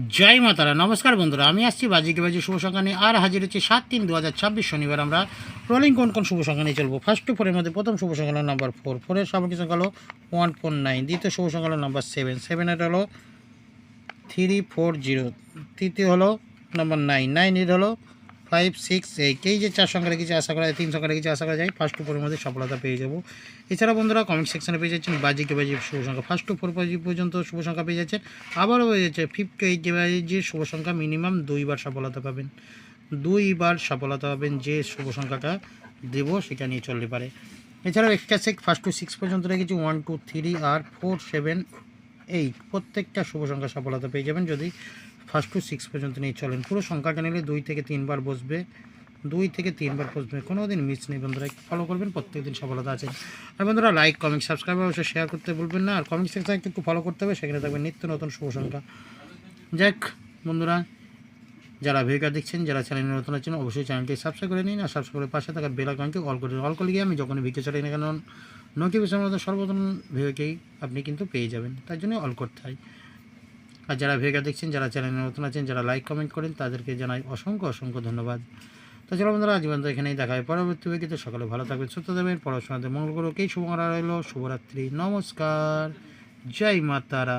জয় মাতারা। নমস্কার বন্ধুরা, আমি আসছি বাজিকে বাজি শুভ সংখ্যা নিয়ে আর হাজির হচ্ছে 7/3/2026 শনিবার। আমরা রোলিং কোন কোন শুভ সংখ্যা নিয়ে চলবো। ফার্স্ট টু ফোরের মধ্যে প্রথম শুভ সংখ্যা হলো নাম্বার 4, 4-এর সামগ্রিক সংখ্যা হলো 149, দ্বিতীয় শুভ সংখ্যা হলো নাম্বার 7, 7-এর হলো 340, তৃতীয় হলো নাম্বার 9, 9-এর হলো 568। এই যে 4 সংখ্যা রেখেছি, আশা করা যায় 3 সংখ্যা রেখেছি, আশা করা যায় ফার্স্ট টু ফোরের মধ্যে সফলতা পেয়ে যাবো। এছাড়া বন্ধুরা কমেন্ট সেকশনে পেয়ে যাচ্ছেন বাজিকে বাজি শুভ সংখ্যা, ফার্স্ট টু ফোর পর্যন্ত শুভ সংখ্যা পেয়ে যাচ্ছেন। আবারও পেয়ে যাচ্ছে 58 যে শুভ সংখ্যা মিনিমাম 2বার সফলতা পাবেন, 2বার সফলতা পাবেন। যে শুভ সংখ্যাটা দেবো সেটা নিয়ে চলতে পারে। এছাড়াও এক্সট্রা সেক ফার্স্ট টু 6 পর্যন্ত রেখেছি, 1, 2, 3 আর 4, 7, 8 প্রত্যেকটা শুভ সংখ্যা সফলতা পেয়ে যাবেন যদি ফার্স্ট টু 6 পর্যন্ত নিয়ে চলেন। পুরো সংখ্যাটা নিলে 2 থেকে 3বার বসবে, 2 থেকে 3বার বসবে, কোনো দিন মিস নেই বন্ধুরা। ফলো করবেন, প্রত্যেক দিন সফলতা আছে। আর বন্ধুরা লাইক কমেন্ট সাবস্ক্রাইব অবশ্যই শেয়ার করতে ভুলবেন না। আর কমেন্ট সেকশনে একটু ফলো করতে হবে, সেখানে থাকবে নিত্য নতুন শুভ সংখ্যা। যাক বন্ধুরা, যারা ভিডিওটা দেখছেন, যারা চ্যানেলে নতুন আছেন, অবশ্যই চ্যানেলটি সাবস্ক্রাইব করে নিন। আর সাবস্ক্রাইব করে পাশে থাকা বেল আইকনটি অল করে দিন। অল করলে গিয়ে আমি যখনই ভিডিও ছাড়ি না কেন নোটিফিকেশন মতো সর্বপ্রথম ভিডিওকেই আপনি কিন্তু পেয়ে যাবেন, তার জন্য অল করতে হয়। আর যারা ভিডিওটা দেখছেন, যারা চ্যানেলে নতুন আছেন, যারা লাইক কমেন্ট করেন, তাদেরকে জানাই অসংখ্য অসংখ্য ধন্যবাদ। তো চলো বন্ধুরা, আজ পর্যন্ত এখানেই দেখা হয় পরবর্তী ভিডিওতে। সকালে ভালো থাকবেন, সুস্থ থাকবেন, পড়াশোনাতে মঙ্গল করুক এই শুভকামনা রইল। শুভরাত্রি, নমস্কার, জয় মাতারা।